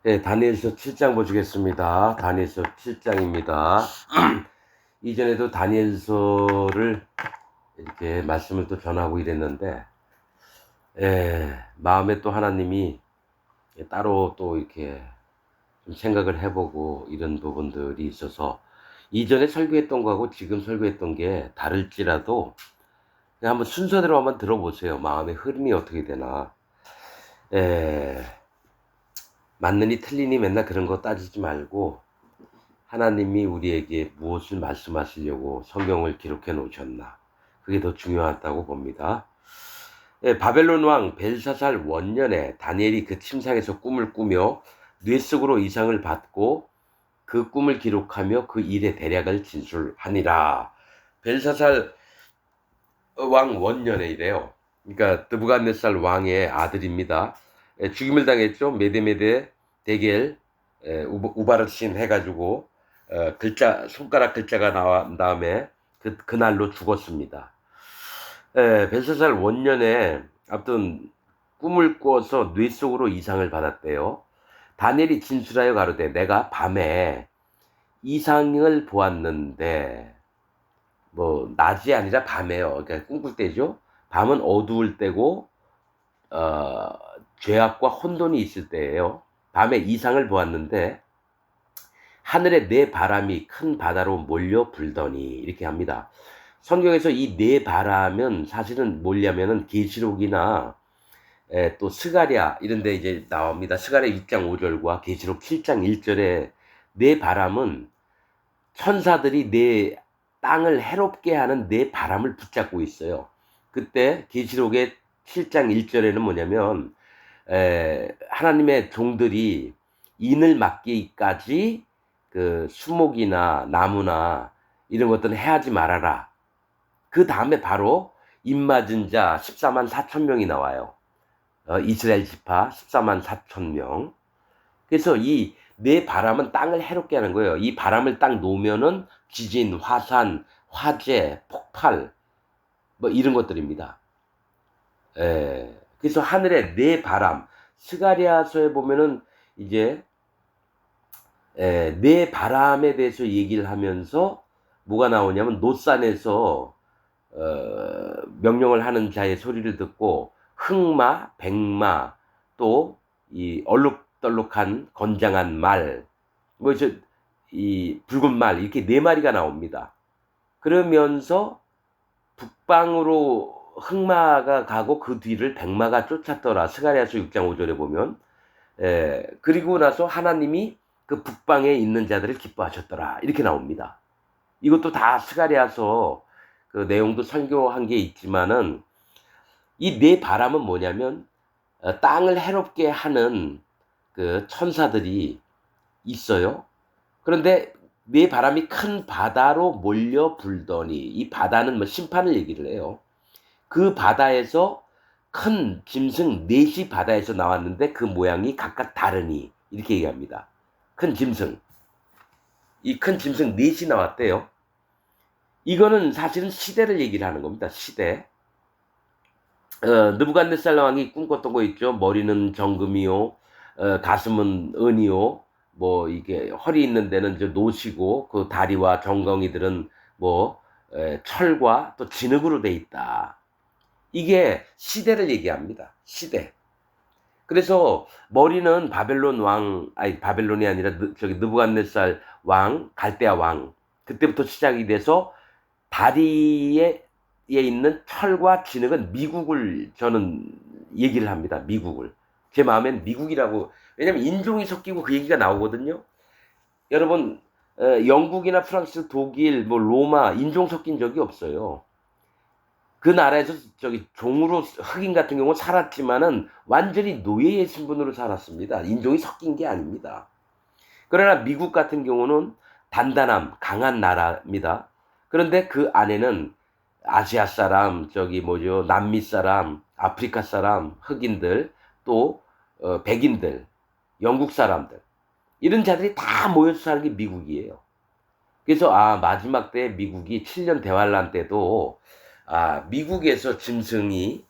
네, 다니엘서 7장 보시겠습니다. 다니엘서 7장입니다. 이전에도 다니엘서를 이렇게 말씀을 또 전하고 이랬는데, 마음에 또 하나님이 따로 또 이렇게 좀 생각을 해보고 이런 부분들이 있어서, 이전에 설교했던 거하고 지금 설교했던 게 다를지라도 그냥 한번 순서대로 한번 들어보세요. 마음의 흐름이 어떻게 되나. 에, 맞느니 틀리니 맨날 그런 거 따지지 말고, 하나님이 우리에게 무엇을 말씀하시려고 성경을 기록해 놓으셨나, 그게 더 중요하다고 봅니다. 바벨론 왕 벨사살 원년에 다니엘이 그 침상에서 꿈을 꾸며 뇌 속으로 이상을 받고 그 꿈을 기록하며 그 일의 대략을 진술하니라. 벨사살 왕 원년에 이래요. 그러니까 느부갓네살 왕의 아들입니다. 죽임을 당했죠. 메데메데 데겔 우바르신 해가지고 글자, 손가락 글자가 나온 다음에 그날로 죽었습니다. 벨사살 원년에 아무튼 꿈을 꾸어서 뇌 속으로 이상을 받았대요. 다니엘이 진술하여 가로되 내가 밤에 이상을 보았는데, 뭐 낮이 아니라 밤에요. 그러니까 꿈꿀 때죠. 밤은 어두울 때고 어, 죄악과 혼돈이 있을 때예요. 밤에 이상을 보았는데 하늘에 네 바람이 큰 바다로 몰려 불더니, 이렇게 합니다. 성경에서 이 네 바람은 사실은 뭐냐면은 계시록이나 또 스가랴 이런 데 이제 나옵니다. 스가랴 6장 5절과 계시록 7장 1절에 네 바람은 천사들이 네 땅을 해롭게 하는 네 바람을 붙잡고 있어요. 그때 계시록의 7장 1절에는 뭐냐면 하나님의 종들이 인을 맡기까지 그 수목이나 나무나 이런 것들은 해하지 말아라. 그 다음에 바로 입맞은 자 14만 4천 명이 나와요. 이스라엘 지파 14만 4천 명. 그래서 이 내 바람은 땅을 해롭게 하는 거예요. 이 바람을 딱 놓으면은 지진, 화산, 화재, 폭발 뭐 이런 것들입니다. 그래서 하늘에 내 바람, 스가랴서에 보면은 이제 내 바람에 대해서 얘기를 하면서 뭐가 나오냐면, 노산에서 명령을 하는 자의 소리를 듣고 흑마, 백마, 또 이 얼룩덜룩한 건장한 말, 뭐 이 붉은 말, 이렇게 네 마리가 나옵니다. 그러면서 북방으로 흑마가 가고 그 뒤를 백마가 쫓았더라. 스가랴서 6장 5절에 보면, 그리고 나서 하나님이 그 북방에 있는 자들을 기뻐하셨더라, 이렇게 나옵니다. 이것도 다 스가랴서 그 내용도 설교한 게 있지만은, 이 네 바람은 뭐냐면 땅을 해롭게 하는 그 천사들이 있어요. 그런데 네 바람이 큰 바다로 몰려 불더니, 이 바다는 뭐 심판을 얘기를 해요. 그 바다에서 큰 짐승 넷이 바다에서 나왔는데 그 모양이 각각 다르니, 이렇게 얘기합니다. 큰 짐승, 이 큰 짐승 넷이 나왔대요. 이거는 사실은 시대를 얘기를 하는 겁니다. 시대. 느부갓네살 왕이 꿈꿨던 거 있죠. 머리는 정금이요, 가슴은 은이요, 뭐 이게 허리 있는 데는 이제 노시고 그 다리와 정강이들은 뭐 철과 또 진흙으로 돼 있다. 이게 시대를 얘기합니다. 시대. 그래서 머리는 바벨론 왕, 아니 바벨론이 아니라 저기 느부갓네살 왕, 갈대아 왕, 그때부터 시작이 돼서 다리에 있는 철과 진흙은 미국을 저는 얘기를 합니다. 미국을. 제 마음엔 미국이라고. 왜냐면 인종이 섞이고 그 얘기가 나오거든요. 여러분, 영국이나 프랑스, 독일, 뭐 로마 인종 섞인 적이 없어요. 그 나라에서 저기 종으로, 흑인 같은 경우 살았지만은 완전히 노예의 신분으로 살았습니다. 인종이 섞인 게 아닙니다. 그러나 미국 같은 경우는 단단함, 강한 나라입니다. 그런데 그 안에는 아시아 사람, 저기 뭐죠, 남미 사람, 아프리카 사람, 흑인들, 또 백인들, 영국 사람들, 이런 자들이 다 모여서 사는 게 미국이에요. 그래서 마지막 때 미국이 7년 대환란 때도 미국에서 짐승이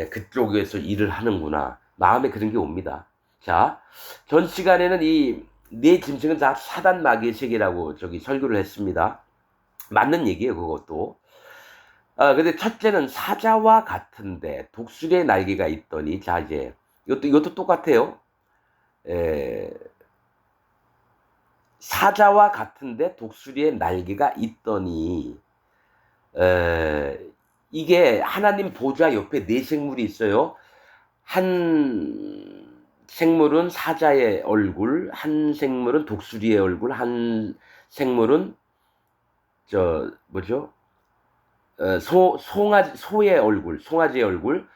그쪽에서 일을 하는구나, 마음에 그런 게 옵니다. 자, 전 시간에는 이 네 짐승은 다 사단 마귀의 세계라고 저기 설교를 했습니다. 맞는 얘기예요, 그것도. 근데 첫째는 사자와 같은데 독수리의 날개가 있더니, 자, 이제 이것도 똑같아요. 에, 사자와 같은데 독수리의 날개가 있더니, 에, 이게 하나님 보좌 옆에 네 생물이 있어요. 한 생물은 사자의 얼굴, 한 생물은 독수리의 얼굴, 한 생물은 저 뭐죠? 소의 얼굴, 송아지의 얼굴,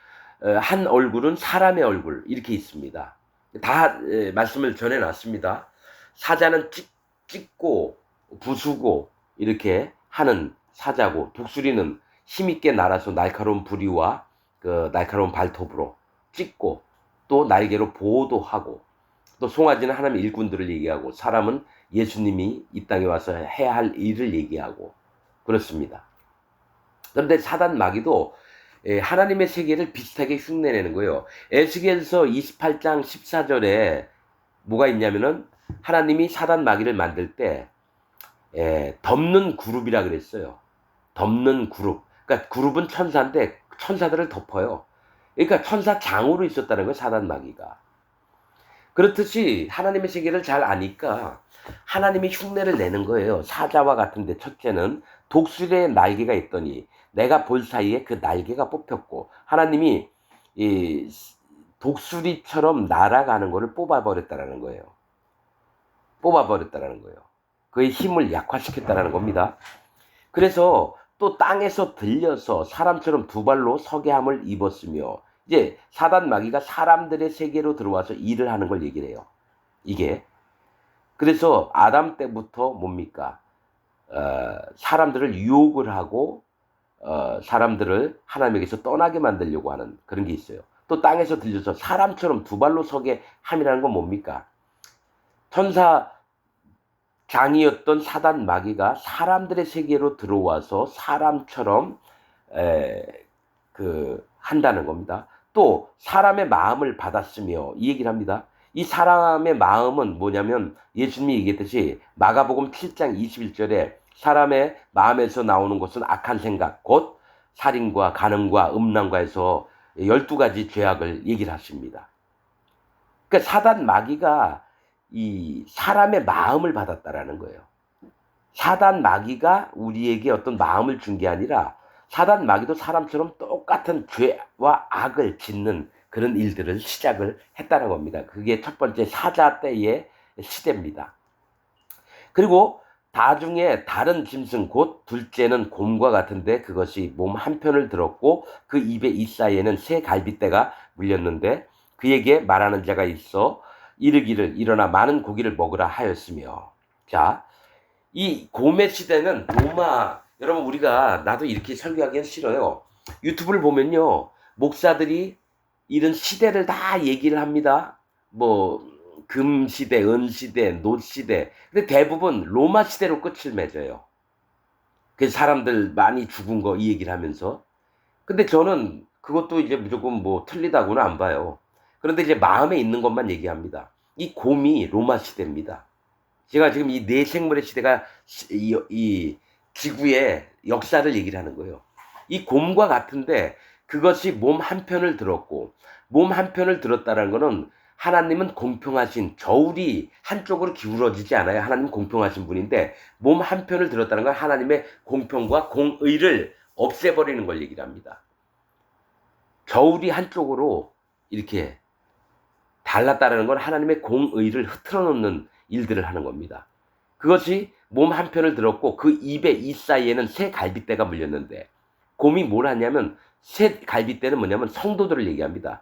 한 얼굴은 사람의 얼굴 이렇게 있습니다. 다 말씀을 전해놨습니다. 사자는 찢고 부수고 이렇게 하는 사자고, 독수리는 힘있게 날아서 날카로운 부리와 그 날카로운 발톱으로 찢고 또 날개로 보호도 하고, 또 송아지는 하나님의 일꾼들을 얘기하고, 사람은 예수님이 이 땅에 와서 해야 할 일을 얘기하고 그렇습니다. 그런데 사단 마귀도 하나님의 세계를 비슷하게 흉내내는 거예요. 에스겔서 28장 14절에 뭐가 있냐면은, 하나님이 사단 마귀를 만들 때 덮는 그룹이라 그랬어요. 덮는 그룹. 그러니까 그룹은 천사인데 천사들을 덮어요. 그러니까 천사장으로 있었다는 거예요, 사단 마귀가. 그렇듯이 하나님의 세계를 잘 아니까 하나님이 흉내를 내는 거예요. 사자와 같은데 첫째는 독수리의 날개가 있더니 내가 볼 사이에 그 날개가 뽑혔고, 하나님이 이 독수리처럼 날아가는 것을 뽑아버렸다라는 거예요. 뽑아버렸다라는 거예요. 그의 힘을 약화시켰다라는 겁니다. 그래서 또 땅에서 들려서 사람처럼 두 발로 서게 함을 입었으며, 이제 사단 마귀가 사람들의 세계로 들어와서 일을 하는 걸 얘기를 해요. 이게 그래서 아담 때부터 뭡니까? 사람들을 유혹을 하고 사람들을 하나님에게서 떠나게 만들려고 하는 그런 게 있어요. 또 땅에서 들려서 사람처럼 두 발로 서게 함이라는 건 뭡니까? 천사 장이었던 사단 마귀가 사람들의 세계로 들어와서 사람처럼 한다는 겁니다. 또 사람의 마음을 받았으며, 이 얘기를 합니다. 이 사람의 마음은 뭐냐면, 예수님이 얘기했듯이 마가복음 7장 21절에 사람의 마음에서 나오는 것은 악한 생각, 곧 살인과 간음과 음란과 해서 12가지 죄악을 얘기를 하십니다. 그러니까 사단 마귀가 이 사람의 마음을 받았다라는 거예요. 사단 마귀가 우리에게 어떤 마음을 준 게 아니라, 사단 마귀도 사람처럼 똑같은 죄와 악을 짓는 그런 일들을 시작을 했다는 겁니다. 그게 첫 번째 사자 때의 시대입니다. 그리고 나중에 다른 짐승, 곧 둘째는 곰과 같은데 그것이 몸 한편을 들었고 그 입에 이 사이에는 새 갈빗대가 물렸는데, 그에게 말하는 자가 있어 이르기를 일어나 많은 고기를 먹으라 하였으며. 자, 이 곰의 시대는 로마, 여러분 우리가, 나도 이렇게 설교하기는 싫어요. 유튜브를 보면요, 목사들이 이런 시대를 다 얘기를 합니다. 뭐 금시대, 은시대, 노시대. 근데 대부분 로마 시대로 끝을 맺어요. 그래서 사람들 많이 죽은 거 이 얘기를 하면서. 근데 저는 그것도 이제 무조건 뭐 틀리다고는 안 봐요. 그런데 이제 마음에 있는 것만 얘기합니다. 이 곰이 로마 시대입니다. 제가 지금 이 네 생물의 시대가 이 지구의 역사를 얘기를 하는 거예요. 이 곰과 같은데 그것이 몸 한편을 들었고, 몸 한편을 들었다는 거는 하나님은 공평하신, 저울이 한쪽으로 기울어지지 않아요. 하나님 공평하신 분인데 몸 한편을 들었다는 건 하나님의 공평과 공의를 없애버리는 걸 얘기를 합니다. 저울이 한쪽으로 이렇게 달랐다는 건 하나님의 공의를 흐트러 놓는 일들을 하는 겁니다. 그것이 몸 한편을 들었고 그 입에 이 사이에는 새 갈빗대가 물렸는데, 곰이 뭘 하냐면, 새 갈빗대는 뭐냐면 성도들을 얘기합니다.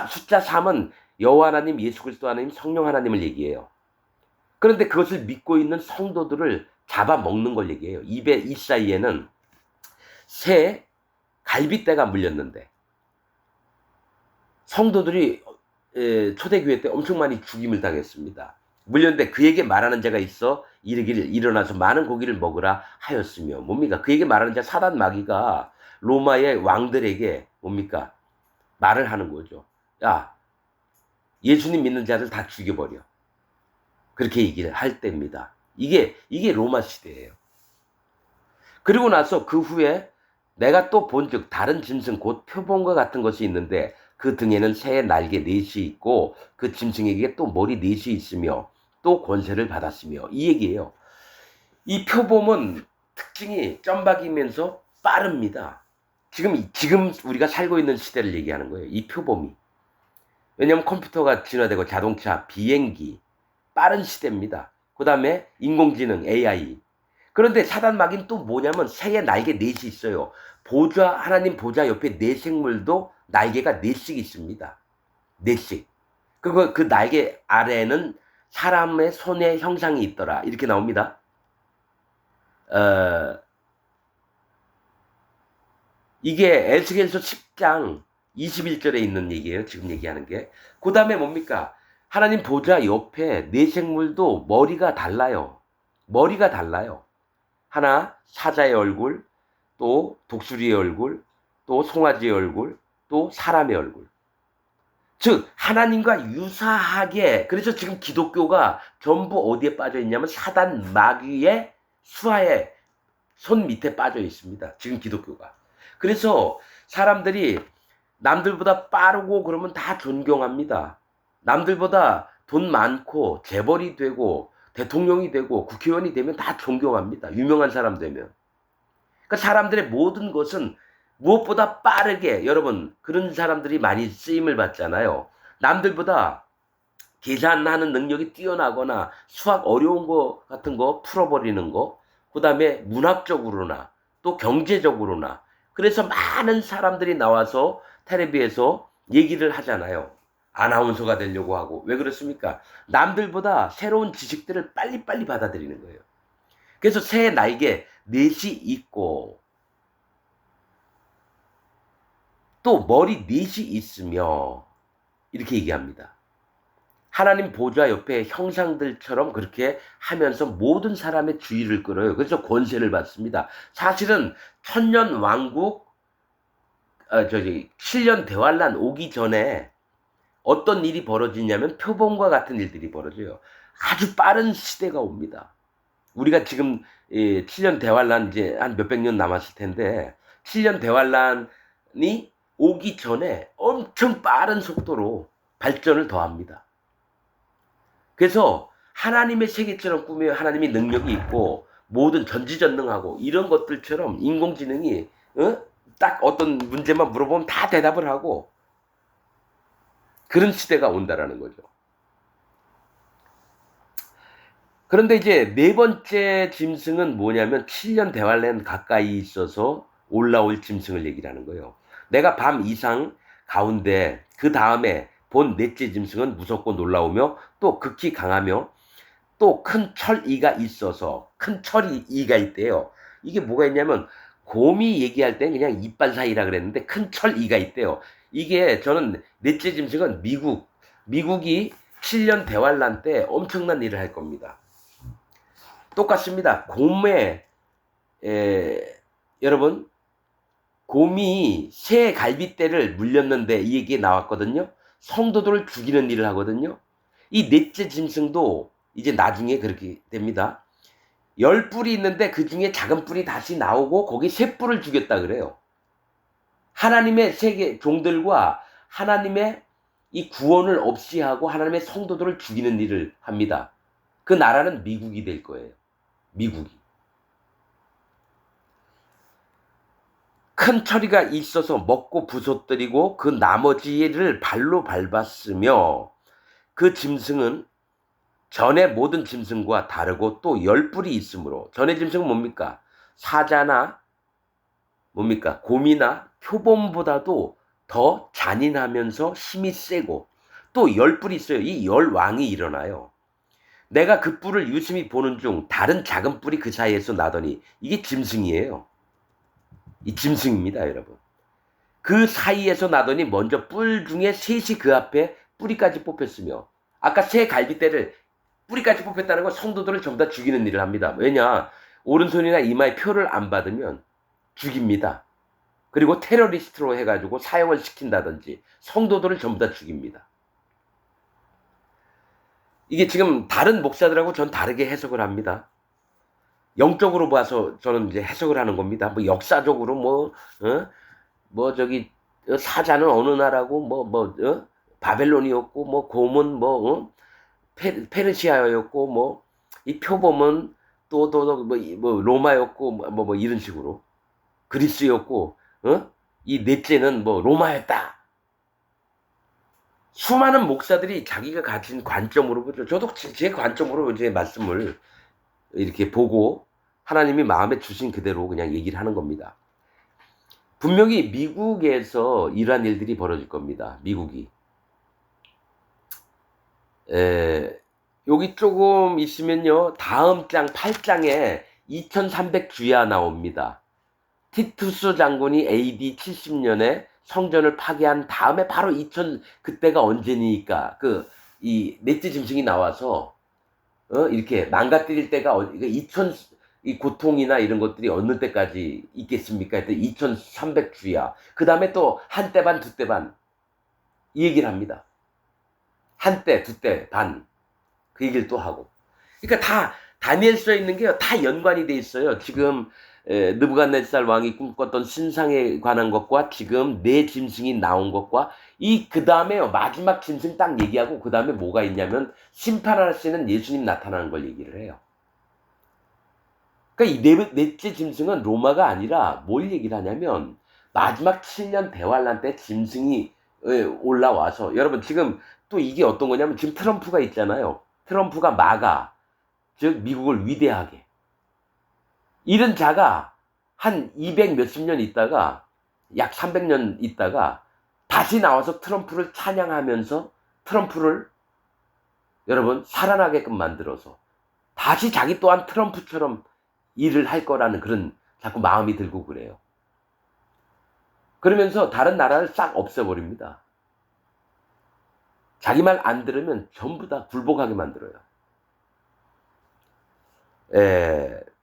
숫자 3은 여호와 하나님, 예수 그리스도 하나님, 성령 하나님을 얘기해요. 그런데 그것을 믿고 있는 성도들을 잡아먹는 걸 얘기해요. 입에 이 사이에는 새 갈빗대가 물렸는데, 성도들이 초대교회 때 엄청 많이 죽임을 당했습니다. 물렸는데 그에게 말하는 자가 있어 이르기를 일어나서 많은 고기를 먹으라 하였으며. 뭡니까? 그에게 말하는 자, 사단 마귀가 로마의 왕들에게 뭡니까? 말을 하는 거죠. 야, 예수님 믿는 자들 다 죽여버려. 그렇게 얘기를 할 때입니다. 이게 로마 시대예요. 그리고 나서 그 후에 내가 또 본즉 다른 짐승 곧 표범과 같은 것이 있는데 그 등에는 새의 날개 넷이 있고 그 짐승에게 또 머리 넷이 있으며 또 권세를 받았으며, 이 얘기예요. 이 표범은 특징이 점박이면서 빠릅니다. 지금 우리가 살고 있는 시대를 얘기하는 거예요. 이 표범이. 왜냐하면 컴퓨터가 진화되고 자동차, 비행기, 빠른 시대입니다. 그 다음에 인공지능, AI. 그런데 사단 마귀는 또 뭐냐면 새의 날개 넷이 있어요. 하나님 보좌 옆에 네 생물도 날개가 넷씩 있습니다. 넷씩. 그 날개 아래에는 사람의 손의 형상이 있더라. 이렇게 나옵니다. 이게 에스겔서 10장 21절에 있는 얘기예요. 지금 얘기하는 게. 그 다음에 뭡니까? 하나님 보좌 옆에 네 생물도 머리가 달라요. 머리가 달라요. 하나 사자의 얼굴, 또 독수리의 얼굴, 또 송아지의 얼굴, 또 사람의 얼굴. 즉 하나님과 유사하게, 그래서 지금 기독교가 전부 어디에 빠져 있냐면 사단 마귀의 수하에 손 밑에 빠져 있습니다. 지금 기독교가. 그래서 사람들이 남들보다 빠르고 그러면 다 존경합니다. 남들보다 돈 많고 재벌이 되고 대통령이 되고 국회의원이 되면 다 존경합니다. 유명한 사람 되면. 그러니까 사람들의 모든 것은 무엇보다 빠르게, 여러분 그런 사람들이 많이 쓰임을 받잖아요. 남들보다 계산하는 능력이 뛰어나거나 수학 어려운 거 같은 거 풀어버리는 거, 그 다음에 문학적으로나 또 경제적으로나, 그래서 많은 사람들이 나와서 텔레비에서 얘기를 하잖아요. 아나운서가 되려고 하고. 왜 그렇습니까? 남들보다 새로운 지식들을 빨리빨리 받아들이는 거예요. 그래서 새 날개 넷이 있고 또 머리 넷이 있으며, 이렇게 얘기합니다. 하나님 보좌 옆에 형상들처럼 그렇게 하면서 모든 사람의 주의를 끌어요. 그래서 권세를 받습니다. 사실은 천년 왕국, 7년 대환란 오기 전에 어떤 일이 벌어지냐면 표범과 같은 일들이 벌어져요. 아주 빠른 시대가 옵니다. 우리가 지금 7년 대환란 이제 한 몇백 년 남았을 텐데 7년 대환란이 오기 전에 엄청 빠른 속도로 발전을 더합니다. 그래서 하나님의 세계처럼 꾸며 하나님이 능력이 있고 모든 전지전능하고 이런 것들처럼 인공지능이 딱 어떤 문제만 물어보면 다 대답을 하고 그런 시대가 온다라는 거죠. 그런데 이제 네 번째 짐승은 뭐냐면 7년 대환란 가까이 있어서 올라올 짐승을 얘기를 하는 거예요. 내가 밤 이상 가운데 그 다음에 본 넷째 짐승은 무섭고 놀라우며 또 극히 강하며 또 큰 철이가 있어서, 큰 철이가 있대요. 이게 뭐가 있냐면 곰이 얘기할 땐 그냥 이빨 사이라 그랬는데 큰 철이가 있대요. 이게 저는 넷째 짐승은 미국이 7년 대환란 때 엄청난 일을 할 겁니다. 똑같습니다. 여러분 곰이 새 갈빗대를 물렸는데 이 얘기 나왔거든요. 성도들을 죽이는 일을 하거든요. 이 넷째 짐승도 이제 나중에 그렇게 됩니다. 10뿔이 있는데 그 중에 작은 뿔이 다시 나오고 거기 3뿔을 죽였다 그래요. 하나님의 세계 종들과 하나님의 이 구원을 없이 하고 하나님의 성도들을 죽이는 일을 합니다. 그 나라는 미국이 될 거예요. 미국이. 큰 처리가 있어서 먹고 부서뜨리고 그 나머지를 발로 밟았으며 그 짐승은 전의 모든 짐승과 다르고 또 10뿔이 있으므로, 전의 짐승은 뭡니까? 사자나 뭡니까? 곰이나 표범보다도 더 잔인하면서 힘이 세고 또 10뿔이 있어요. 이 10왕이 일어나요. 내가 그 뿔을 유심히 보는 중 다른 작은 뿔이 그 사이에서 나더니, 이게 짐승이에요. 이 짐승입니다, 여러분. 그 사이에서 나더니 먼저 뿔 중에 셋이 그 앞에 뿌리까지 뽑혔으며, 아까 새 갈빗대를 뿌리까지 뽑혔다는 건 성도들을 전부 다 죽이는 일을 합니다. 왜냐? 오른손이나 이마에 표를 안 받으면 죽입니다. 그리고 테러리스트로 해가지고 사형을 시킨다든지 성도들을 전부 다 죽입니다. 이게 지금 다른 목사들하고 전 다르게 해석을 합니다. 영적으로 봐서 저는 이제 해석을 하는 겁니다. 뭐 역사적으로 저기 사자는 어느 나라고 바벨론이었고 곰은 페르시아였고 이 표범은 또 로마였고 이런 식으로 그리스였고 이 넷째는 로마였다. 수많은 목사들이 자기가 가진 관점으로 보죠. 저도 제 관점으로 이제 말씀을 이렇게 보고 하나님이 마음에 주신 그대로 그냥 얘기를 하는 겁니다. 분명히 미국에서 이러한 일들이 벌어질 겁니다. 미국이. 여기 조금 있으면요. 다음 장 8장에 2300주야 나옵니다. 티투스 장군이 AD 70년에 성전을 파괴한 다음에 바로 그때가 언제니까 이 넷째 짐승이 나와서 이렇게 망가뜨릴 때가 이 고통이나 이런 것들이 어느 때까지 있겠습니까? 했더니 2300주야. 그 다음에 또 한 때 반, 두 때 반. 이 얘기를 합니다. 한 때, 두 때 반. 그 얘기를 또 하고. 그러니까 다 다니엘서에 있는 게 다 연관이 돼 있어요. 지금 느부갓네살 왕이 꿈꿨던 신상에 관한 것과 지금 네 짐승이 나온 것과 그 다음에요. 마지막 짐승 딱 얘기하고 그 다음에 뭐가 있냐면 심판하시는 예수님 나타나는 걸 얘기를 해요. 그러니까 이 넷째 짐승은 로마가 아니라 뭘 얘기를 하냐면 마지막 7년 대환란 때 짐승이 올라와서 여러분 지금 또 이게 어떤 거냐면 지금 트럼프가 있잖아요. 트럼프가 마가 즉 미국을 위대하게 이런 자가 한 200 몇십 년 있다가 약 300년 있다가 다시 나와서 트럼프를 찬양하면서 트럼프를 여러분 살아나게끔 만들어서 다시 자기 또한 트럼프처럼 일을 할 거라는 그런 자꾸 마음이 들고 그래요. 그러면서 다른 나라를 싹 없애버립니다. 자기 말 안 들으면 전부 다 굴복하게 만들어요.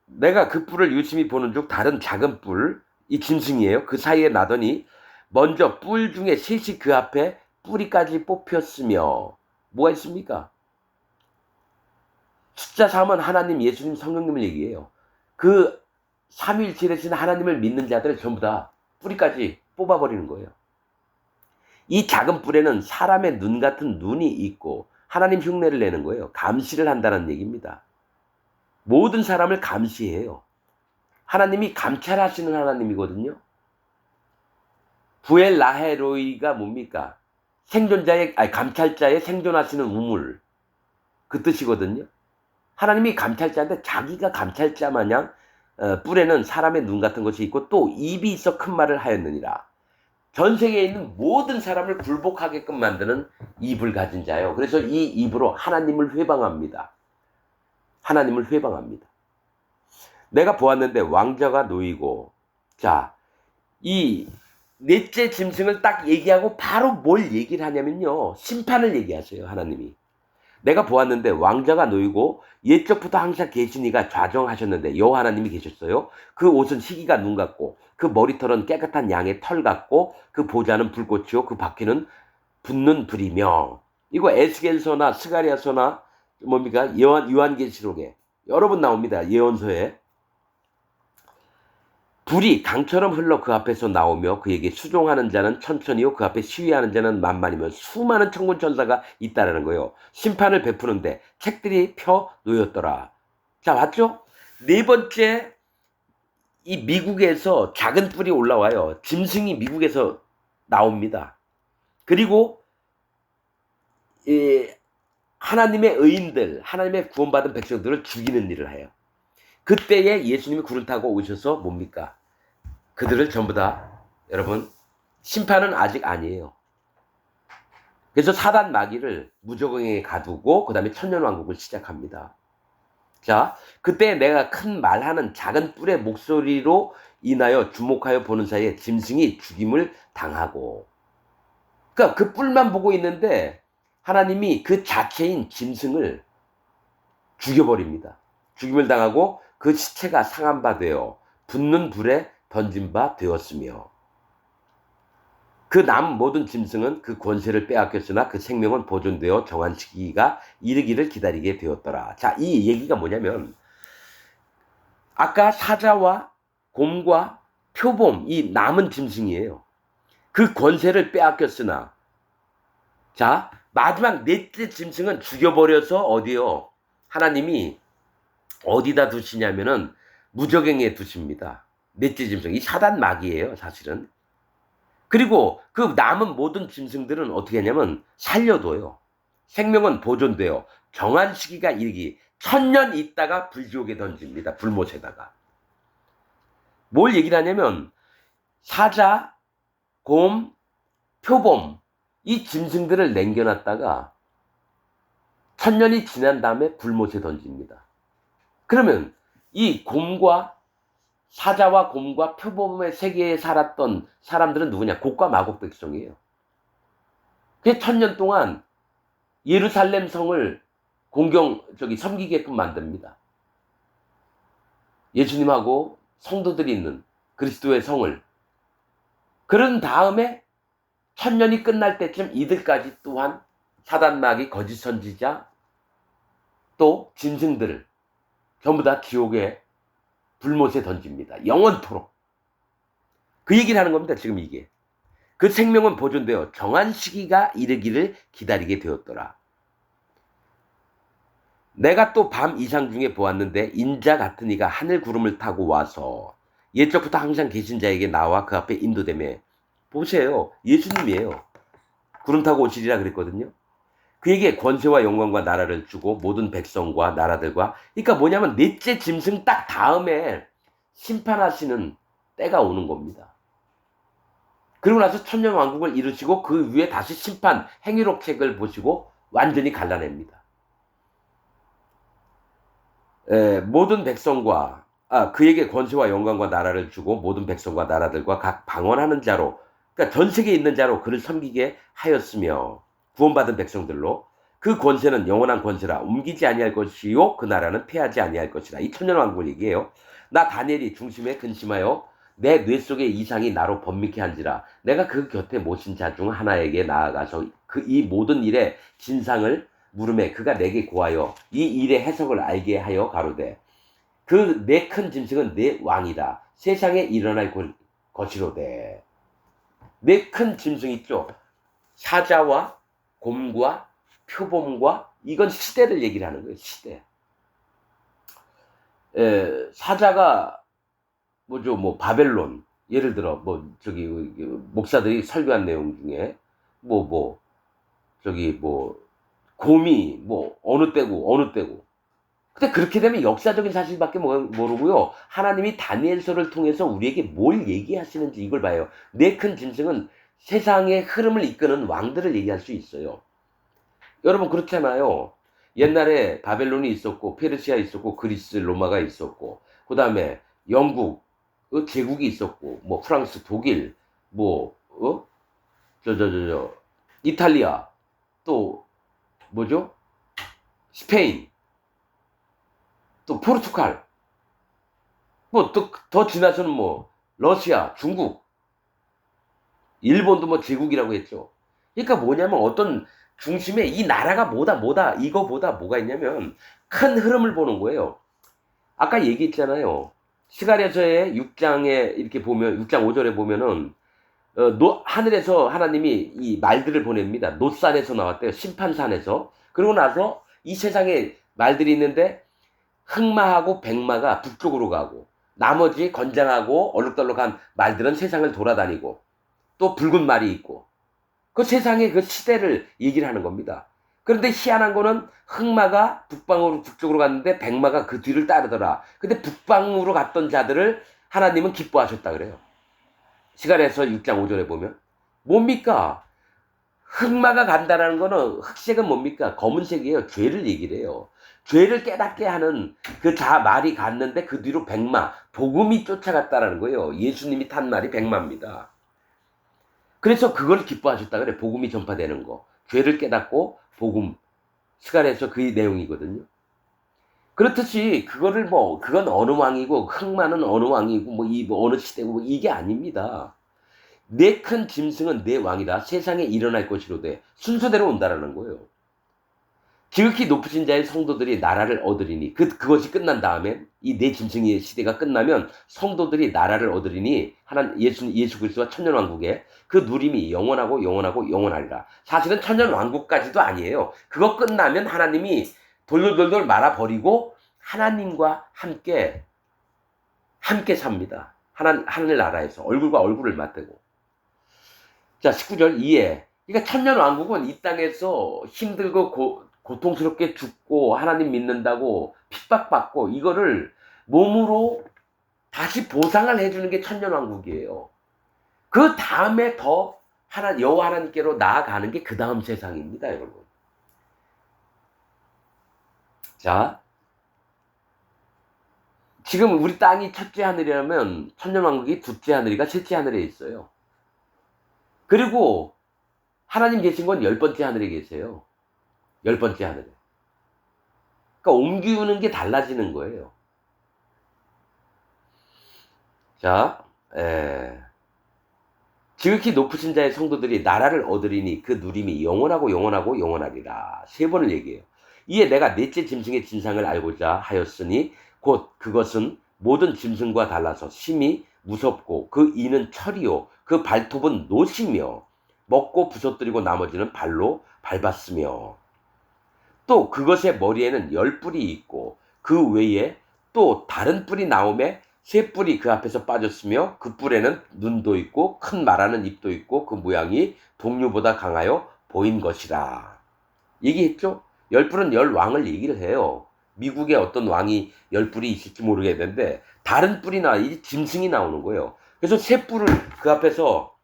내가 그 뿔을 유심히 보는 중 다른 작은 뿔, 이 짐승이에요. 그 사이에 나더니 먼저 뿔 중에 셋이 그 앞에 뿌리까지 뽑혔으며 뭐가 있습니까? 숫자 3은 하나님, 예수님, 성령님을 얘기해요. 그 삼위일체되신 하나님을 믿는 자들 전부 다 뿌리까지 뽑아버리는 거예요. 이 작은 뿔에는 사람의 눈 같은 눈이 있고 하나님 흉내를 내는 거예요. 감시를 한다는 얘기입니다. 모든 사람을 감시해요. 하나님이 감찰하시는 하나님이거든요. 부엘라헤로이가 뭡니까? 감찰자의 생존하시는 우물. 그 뜻이거든요. 하나님이 감찰자인데 자기가 감찰자 마냥 뿔에는 사람의 눈 같은 것이 있고 또 입이 있어 큰 말을 하였느니라. 전 세계에 있는 모든 사람을 굴복하게끔 만드는 입을 가진 자예요. 그래서 이 입으로 하나님을 회방합니다. 하나님을 회방합니다. 내가 보았는데 왕자가 놓이고 자, 이 넷째 짐승을 딱 얘기하고 바로 뭘 얘기를 하냐면요. 심판을 얘기하세요. 하나님이. 내가 보았는데 왕자가 놓이고 옛적부터 항상 계신 이가 좌정하셨는데 여호와 하나님이 계셨어요. 그 옷은 희기가 눈 같고 그 머리털은 깨끗한 양의 털 같고 그 보좌는 불꽃이요 그 바퀴는 붙는 불이며 이거 에스겔서나 스가랴서나 뭡니까? 요한계시록에 여러 번 나옵니다. 예언서에 불이 강처럼 흘러 그 앞에서 나오며 그에게 수종하는 자는 천천히요 그 앞에 시위하는 자는 만만이며 수많은 천군 천사가 있다라는 거예요. 심판을 베푸는데 책들이 펴 놓였더라. 자, 맞죠? 네 번째 이 미국에서 작은 뿔이 올라와요. 짐승이 미국에서 나옵니다. 그리고 하나님의 의인들, 하나님의 구원받은 백성들을 죽이는 일을 해요. 그때에 예수님이 구름 타고 오셔서 뭡니까? 그들을 전부 다 여러분 심판은 아직 아니에요. 그래서 사단 마귀를 무저공에 가두고 그 다음에 천년왕국을 시작합니다. 자, 그때 내가 큰 말하는 작은 뿔의 목소리로 인하여 주목하여 보는 사이에 짐승이 죽임을 당하고 그러니까 그 뿔만 보고 있는데 하나님이 그 자체인 짐승을 죽여버립니다. 죽임을 당하고 그 시체가 상한 바 되어 붙는 불에 던진 바 되었으며 그 남은 모든 짐승은 그 권세를 빼앗겼으나 그 생명은 보존되어 정한 시기가 이르기를 기다리게 되었더라. 자, 이 얘기가 뭐냐면 아까 사자와 곰과 표범, 이 남은 짐승이에요. 그 권세를 빼앗겼으나, 자, 마지막 넷째 짐승은 죽여버려서 어디요? 하나님이 어디다 두시냐면은 무저갱에 두십니다. 넷째 짐승. 이 사단 마귀예요, 사실은. 그리고 그 남은 모든 짐승들은 어떻게 하냐면 살려둬요. 생명은 보존돼요. 정한 시기가 이르기 1000년 있다가 불지옥에 던집니다. 불못에다가. 뭘 얘기를 하냐면 사자, 곰, 표범 이 짐승들을 남겨놨다가 1000년이 지난 다음에 불못에 던집니다. 그러면 이 곰과 사자와 곰과 표범의 세계에 살았던 사람들은 누구냐? 곡과 마곡 백성이에요. 그게 1000년 동안 예루살렘 성을 섬기게끔 만듭니다. 예수님하고 성도들이 있는 그리스도의 성을. 그런 다음에 1000년이 끝날 때쯤 이들까지 또한 사단마귀 거짓 선지자 또 짐승들을 전부 다 지옥에 불못에 던집니다. 영원토록. 그 얘기를 하는 겁니다. 지금 이게. 그 생명은 보존되어 정한 시기가 이르기를 기다리게 되었더라. 내가 또 밤 이상 중에 보았는데 인자 같은 이가 하늘 구름을 타고 와서 옛적부터 항상 계신 자에게 나와 그 앞에 인도되매. 보세요. 예수님이에요. 구름 타고 오시리라 그랬거든요. 그에게 권세와 영광과 나라를 주고 모든 백성과 나라들과, 그러니까 뭐냐면 넷째 짐승 딱 다음에 심판하시는 때가 오는 겁니다. 그리고 나서 천년왕국을 이루시고 그 위에 다시 심판 행위록책을 보시고 완전히 갈라냅니다. 모든 백성과 그에게 권세와 영광과 나라를 주고 모든 백성과 나라들과 각 방언하는 자로, 그러니까 전 세계에 있는 자로 그를 섬기게 하였으며 구원받은 백성들로 그 권세는 영원한 권세라 옮기지 아니할 것이요 그 나라는 패하지 아니할 것이라. 이 천년왕국을 얘기해요. 나 다니엘이 중심에 근심하여 내 뇌 속의 이상이 나로 번미케 한지라 내가 그 곁에 모신 자 중 하나에게 나아가서 이 모든 일의 진상을 물음에 그가 내게 고하여 이 일의 해석을 알게 하여 가로되 그 네 큰 짐승은 네 왕이다. 세상에 일어날 것이로되. 네 큰 짐승 있죠. 사자와 곰과 표범과, 이건 시대를 얘기를 하는 거예요. 시대. 사자가 뭐죠? 뭐 바벨론. 예를 들어 목사들이 설교한 내용 중에 곰이 어느 때고. 근데 그렇게 되면 역사적인 사실밖에 모르고요. 하나님이 다니엘서를 통해서 우리에게 뭘 얘기하시는지 이걸 봐요. 네 큰 짐승은 세상의 흐름을 이끄는 왕들을 얘기할 수 있어요. 여러분 그렇잖아요. 옛날에 바벨론이 있었고 페르시아 있었고 그리스 로마가 있었고 그 다음에 영국 제국이 있었고 프랑스 독일 이탈리아 또 뭐죠? 스페인 또 포르투갈 또 더 지나서는 러시아 중국 일본도 제국이라고 했죠. 그러니까 뭐냐면 어떤 중심에 이 나라가 뭐다 이거보다 뭐가 있냐면 큰 흐름을 보는 거예요. 아까 얘기했잖아요. 스가랴서의 6장에 이렇게 보면 6장 5절에 보면은 하늘에서 하나님이 이 말들을 보냅니다. 노산에서 나왔대요. 심판산에서. 그러고 나서 이 세상에 말들이 있는데 흑마하고 백마가 북쪽으로 가고 나머지 건장하고 얼룩덜룩한 말들은 세상을 돌아다니고 또 붉은 말이 있고 그 세상의 그 시대를 얘기를 하는 겁니다. 그런데 희한한 거는 흑마가 북쪽으로 갔는데 백마가 그 뒤를 따르더라. 근데 북방으로 갔던 자들을 하나님은 기뻐하셨다 그래요. 시간에서 6장 5절에 보면 뭡니까? 흑마가 간다라는 거는 흑색은 뭡니까? 검은색이에요. 죄를 얘기를 해요. 죄를 깨닫게 하는 그 말이 갔는데 그 뒤로 백마, 복음이 쫓아갔다라는 거예요. 예수님이 탄 말이 백마입니다. 그래서 그걸 기뻐하셨다 그래. 복음이 전파되는 거. 죄를 깨닫고 복음. 스가랴서 그 내용이거든요. 그렇듯이 그거를 그건 어느 왕이고 흑마는 어느 왕이고 어느 시대고 이게 아닙니다. 내 큰 짐승은 내 왕이다. 세상에 일어날 것이로되 순서대로 온다라는 거예요. 지극히 높으신 자의 성도들이 나라를 얻으리니 그것이 끝난 다음에 이 내 짐승의 시대가 끝나면 성도들이 나라를 얻으리니 예수 그리스도와 천년 왕국에 그 누림이 영원하고 영원하고 영원하리라. 사실은 천년 왕국까지도 아니에요. 그거 끝나면 하나님이 돌돌돌돌 말아버리고 하나님과 함께 삽니다. 하늘 나라에서 얼굴과 얼굴을 맞대고. 자, 19절 이해. 그러니까 천년 왕국은 이 땅에서 힘들고 고통스럽게 죽고 하나님 믿는다고 핍박받고 이거를 몸으로 다시 보상을 해주는 게 천년 왕국이에요. 그 다음에 더 여호와 하나님께로 나아가는 게 그 다음 세상입니다, 여러분. 자, 지금 우리 땅이 첫째 하늘이라면 천년 왕국이 둘째 하늘이가 셋째 하늘에 있어요. 그리고 하나님 계신 건 10번째 하늘에 계세요. 10번째 하늘에. 그러니까 옮기는 게 달라지는 거예요. 자, 지극히 높으신 자의 성도들이 나라를 얻으리니 그 누림이 영원하고 영원하고 영원하리라. 3번을 얘기해요. 이에 내가 넷째 짐승의 진상을 알고자 하였으니 곧 그것은 모든 짐승과 달라서 심히 무섭고 그 이는 철이요 그 발톱은 노시며 먹고 부서뜨리고 나머지는 발로 밟았으며 또 그것의 머리에는 10뿔이 있고 그 외에 또 다른 뿔이 나오매 3뿔이 그 앞에서 빠졌으며 그 뿔에는 눈도 있고 큰 말하는 입도 있고 그 모양이 동류보다 강하여 보인 것이라. 얘기했죠? 10뿔은 10왕을 얘기를 해요. 미국에 어떤 왕이 10뿔이 있을지 모르겠는데 다른 뿔이나 이 짐승이 나오는 거예요. 그래서 3뿔을 그 앞에서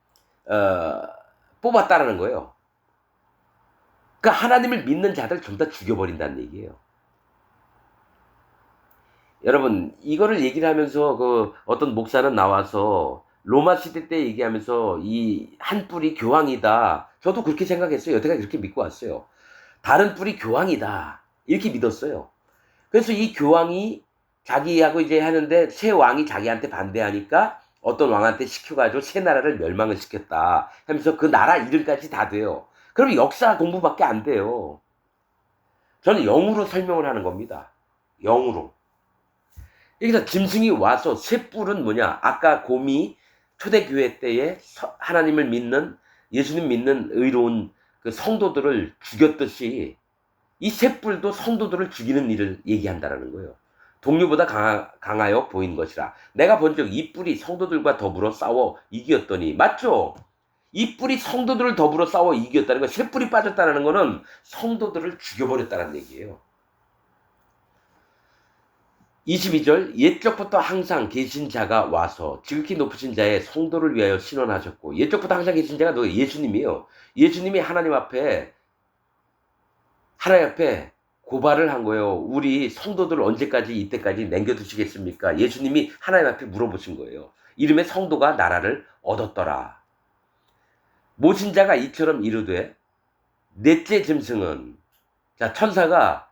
뽑았다라는 거예요. 그러니까 하나님을 믿는 자들 전부 다 죽여버린다는 얘기예요. 여러분, 이거를 얘기를 하면서 어떤 목사는 나와서 로마 시대 때 얘기하면서 이 한 뿔이 교황이다. 저도 그렇게 생각했어요. 여태까지 그렇게 믿고 왔어요. 다른 뿔이 교황이다. 이렇게 믿었어요. 그래서 이 교황이 자기하고 이제 하는데 새 왕이 자기한테 반대하니까 어떤 왕한테 시켜가지고 새 나라를 멸망을 시켰다 하면서 그 나라 이름까지 다 돼요. 그럼 역사 공부밖에 안 돼요. 저는 영으로 설명을 하는 겁니다. 영으로. 여기서 짐승이 와서 새 뿔은 뭐냐? 아까 곰이 초대교회 때에 하나님을 믿는 예수님 믿는 의로운 그 성도들을 죽였듯이 이 새 뿔도 성도들을 죽이는 일을 얘기한다라는 거예요. 동류보다 강하여 보인 것이라. 내가 본 적 이 뿔이 성도들과 더불어 싸워 이겼더니 맞죠? 이 뿔이 성도들을 더불어 싸워 이겼다는 거, 새 뿔이 빠졌다는 거는 성도들을 죽여버렸다는 얘기예요. 22절 옛적부터 항상 계신 자가 와서 지극히 높으신 자의 성도를 위하여 신원하셨고 옛적부터 항상 계신 자가 누구예요? 예수님이에요. 예수님이 하나님 앞에 고발을 한 거예요. 우리 성도들 언제까지 이때까지 남겨두시겠습니까? 예수님이 하나님 앞에 물어보신 거예요. 이름의 성도가 나라를 얻었더라. 모신 자가 이처럼 이르되 넷째 짐승은 자 천사가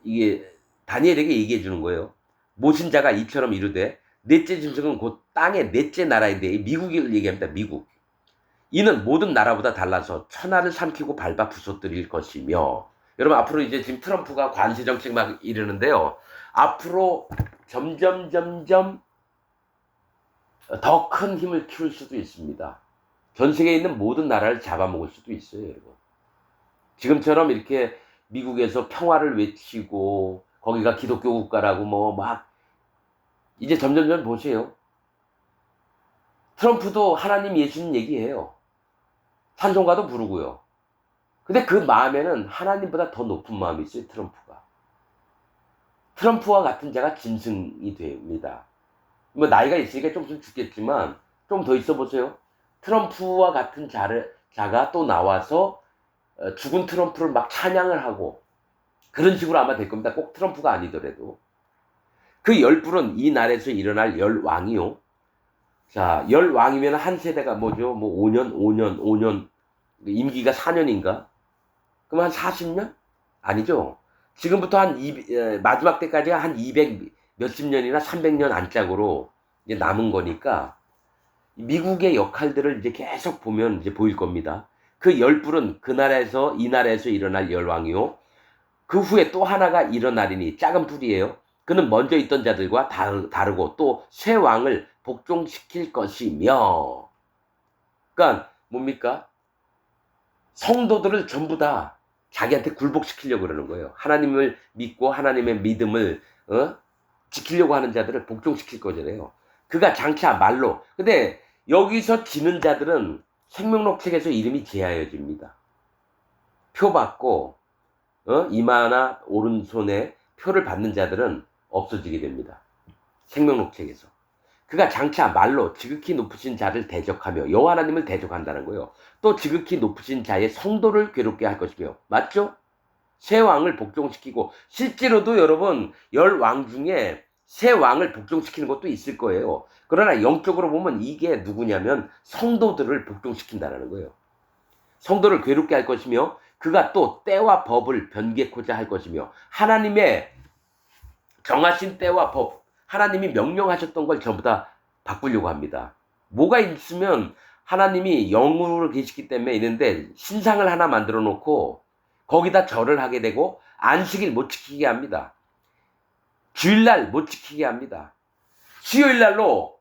이게 다니엘에게 얘기해 주는 거예요. 모신 자가 이처럼 이르되 넷째 짐승은 곧 땅의 넷째 나라인데 미국을 얘기합니다. 미국. 이는 모든 나라보다 달라서 천하를 삼키고 밟아 부서뜨릴 것이며 여러분 앞으로 이제 지금 트럼프가 관세 정책 막 이러는데요. 앞으로 점점 더 큰 힘을 키울 수도 있습니다. 전 세계에 있는 모든 나라를 잡아먹을 수도 있어요, 여러분. 지금처럼 이렇게 미국에서 평화를 외치고 거기가 기독교 국가라고 막 이제 점점 보세요. 트럼프도 하나님 예수님 얘기해요. 찬송가도 부르고요. 근데 그 마음에는 하나님보다 더 높은 마음이 있어요, 트럼프가. 트럼프와 같은 자가 짐승이 됩니다. 뭐 나이가 있으니까 좀 죽겠지만 좀 더 있어 보세요. 트럼프와 같은 자가 또 나와서 죽은 트럼프를 막 찬양을 하고 그런 식으로 아마 될 겁니다. 꼭 트럼프가 아니더라도. 그 10뿔은 이 날에서 일어날 10왕이요. 자, 10왕이면 한 세대가 뭐죠? 뭐 5년, 임기가 4년인가? 그럼 한 40년? 아니죠. 지금부터 마지막 때까지 한 200 몇십 년이나 300년 안짝으로 이제 남은 거니까 미국의 역할들을 이제 계속 보면 이제 보일 겁니다. 그 열불은 그 나라에서 이 나라에서 일어날 열왕이요. 그 후에 또 하나가 일어나리니 작은 불이에요. 그는 먼저 있던 자들과 다르고 또 새 왕을 복종시킬 것이며. 그러니까 뭡니까? 성도들을 전부 다 자기한테 굴복시키려고 그러는 거예요. 하나님을 믿고 하나님의 믿음을 지키려고 하는 자들을 복종시킬 거잖아요. 그가 장차 말로. 근데 여기서 지는 자들은 생명록 책에서 이름이 제하여집니다. 표 받고 이마나 오른손에 표를 받는 자들은 없어지게 됩니다. 생명록 책에서. 그가 장차 말로 지극히 높으신 자를 대적하며 여호와 하나님을 대적한다는 거예요. 또 지극히 높으신 자의 성도를 괴롭게 할 것이며. 맞죠? 새 왕을 복종시키고, 실제로도 여러분 열 왕 중에 새 왕을 복종시키는 것도 있을 거예요. 그러나 영적으로 보면 이게 누구냐면 성도들을 복종시킨다는 거예요. 성도를 괴롭게 할 것이며, 그가 또 때와 법을 변개코자 할 것이며, 하나님의 정하신 때와 법, 하나님이 명령하셨던 걸 전부 다 바꾸려고 합니다. 뭐가 있으면 하나님이 영으로 계시기 때문에 있는데 신상을 하나 만들어 놓고 거기다 절을 하게 되고 안식일 못 지키게 합니다. 주일날 못 지키게 합니다. 수요일날로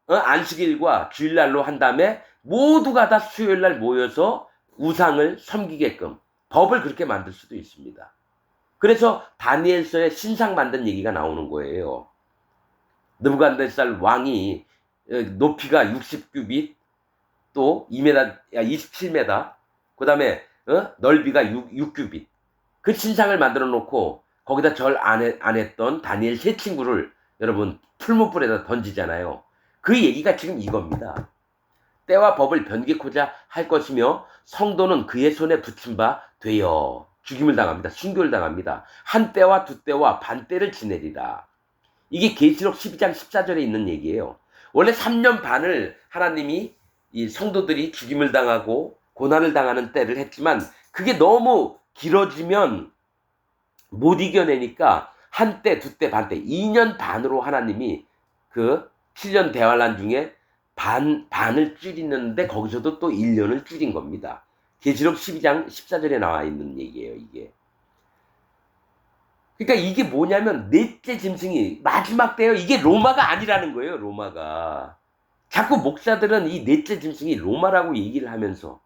안식일과 주일날로 한 다음에 모두가 다 수요일날 모여서 우상을 섬기게끔 법을 그렇게 만들 수도 있습니다. 그래서 다니엘서에 신상 만든 얘기가 나오는 거예요. 느부갓네살 왕이 높이가 60규빗, 또 2m, 27m, 그 다음에 넓이가 6규빗. 그 신상을 만들어 놓고 거기다 절 안 했던 다니엘 세 친구를 여러분 풀무불에다 던지잖아요. 그 얘기가 지금 이겁니다. 때와 법을 변개코자 할 것이며 성도는 그의 손에 붙임 바 되어 죽임을 당합니다. 순교를 당합니다. 한 때와 두 때와 반 때를 지내리라. 이게 계시록 12장 14절에 있는 얘기예요. 원래 3년 반을 하나님이 이 성도들이 죽임을 당하고 고난을 당하는 때를 했지만 그게 너무 길어지면 못 이겨내니까 한 때, 두 때, 반 때, 2년 반으로 하나님이 그 7년 대환란 중에 반을 줄이는데 거기서도 또 1년을 줄인 겁니다. 계시록 12장 14절에 나와 있는 얘기예요, 이게. 그러니까 이게 뭐냐면 넷째 짐승이 마지막 때예요. 이게 로마가 아니라는 거예요, 로마가. 자꾸 목사들은 이 넷째 짐승이 로마라고 얘기를 하면서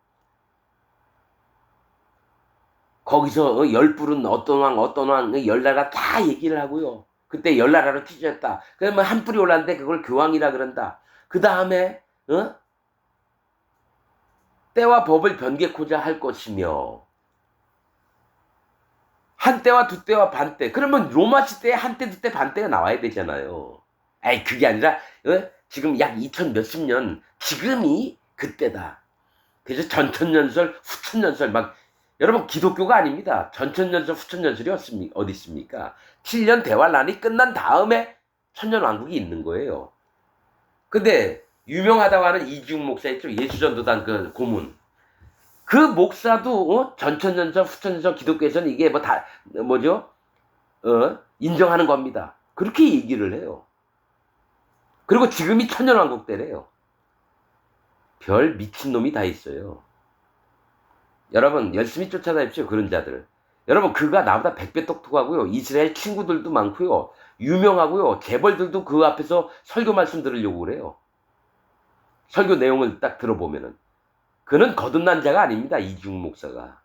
거기서 열불은 어떤 왕, 열나라 다 얘기를 하고요. 그때 열나라로 찢어졌다. 그러면 한 뿔이 올랐는데 그걸 교황이라 그런다. 그 다음에 때와 법을 변개코자 할 것이며 한 때와 두 때와 반 때. 그러면 로마 시대에 한 때, 두 때, 반 때가 나와야 되잖아요. 아이 그게 아니라 지금 약 2000 몇십 년 지금이 그때다. 그래서 전천년설, 후천년설 막 여러분 기독교가 아닙니다. 전천년설, 후천년설이 어디 있습니까? 7년 대환란이 끝난 다음에 천년왕국이 있는 거예요. 근데 유명하다고 하는 이지웅 목사 있죠? 예수전도단 그 고문. 그 목사도 전천년설, 후천년설 기독교에서는 이게 인정하는 겁니다. 그렇게 얘기를 해요. 그리고 지금이 천년왕국 때래요. 별 미친놈이 다 있어요. 여러분 열심히 쫓아다닙시오. 그런 자들. 여러분 그가 나보다 100배 똑똑하고요. 이스라엘 친구들도 많고요. 유명하고요. 재벌들도 그 앞에서 설교 말씀 들으려고 그래요. 설교 내용을 딱 들어보면은. 그는 거듭난 자가 아닙니다. 이중 목사가.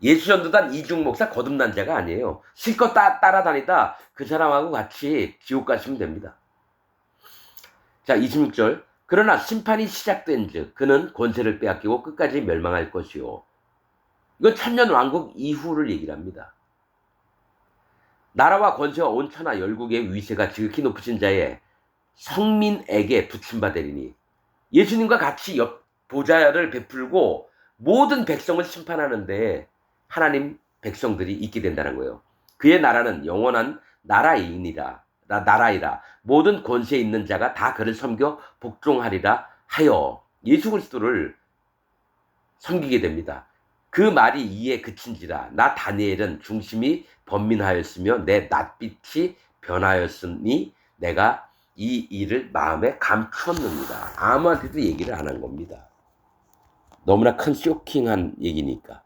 예수전도단 이중 목사 거듭난 자가 아니에요. 실컷 따라다니다 그 사람하고 같이 지옥 가시면 됩니다. 자 26절. 그러나 심판이 시작된 즉 그는 권세를 빼앗기고 끝까지 멸망할 것이요. 이건 천년왕국 이후를 얘기를 합니다. 나라와 권세와 온 천하 열국의 위세가 지극히 높으신 자의 성민에게 붙임받으리니 예수님과 같이 보좌를 베풀고 모든 백성을 심판하는데 하나님 백성들이 있게 된다는 거예요. 그의 나라는 영원한 나라이니라. 나라이라. 모든 권세 있는 자가 다 그를 섬겨 복종하리라 하여 예수 그리스도를 섬기게 됩니다. 그 말이 이에 그친지라. 나 다니엘은 중심이 번민하였으며 내 낯빛이 변하였으니 내가 이 일을 마음에 감추었느니라. 아무한테도 얘기를 안 한 겁니다. 너무나 큰 쇼킹한 얘기니까.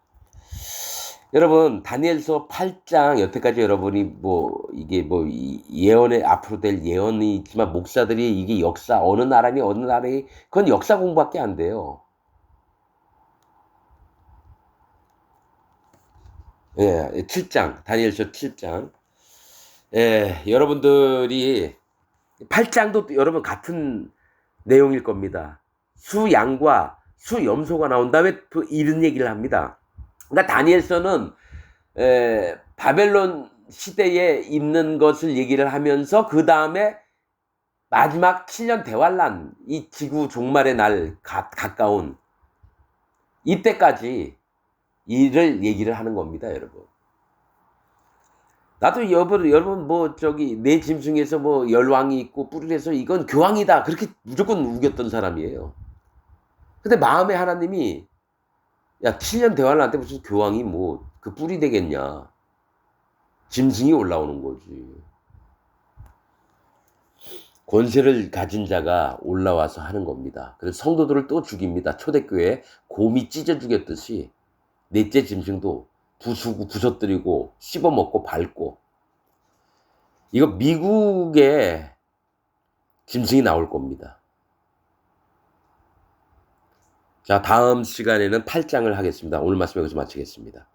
여러분, 다니엘서 8장 여태까지 여러분이 뭐 이게 뭐 예언의 앞으로 될 예언이 있지만 목사들이 이게 역사 어느 나라니 어느 나라니 그건 역사 공부밖에 안 돼요. 예, 7장 다니엘서 7장. 예, 여러분들이 8장도 여러분 같은 내용일 겁니다. 수양과 수염소가 나온 다음에 또 이런 얘기를 합니다. 그러니까 다니엘서는 바벨론 시대에 있는 것을 얘기를 하면서 그 다음에 마지막 7년 대환란, 이 지구 종말의 날 가까운 이때까지 이를 얘기를 하는 겁니다, 여러분. 나도 여러분 뭐 저기 내 짐승에서 뭐 열왕이 있고 뿔에서 이건 교황이다 그렇게 무조건 우겼던 사람이에요. 근데 마음에 하나님이 야 7년 대환란 때 무슨 교황이 뭐 그 뿔이 되겠냐. 짐승이 올라오는 거지. 권세를 가진 자가 올라와서 하는 겁니다. 그래서 성도들을 또 죽입니다. 초대교회 곰이 찢어 죽였듯이 넷째 짐승도 부서뜨리고 씹어먹고 밟고. 이거 미국에 짐승이 나올 겁니다. 자, 다음 시간에는 8장을 하겠습니다. 오늘 말씀 여기서 마치겠습니다.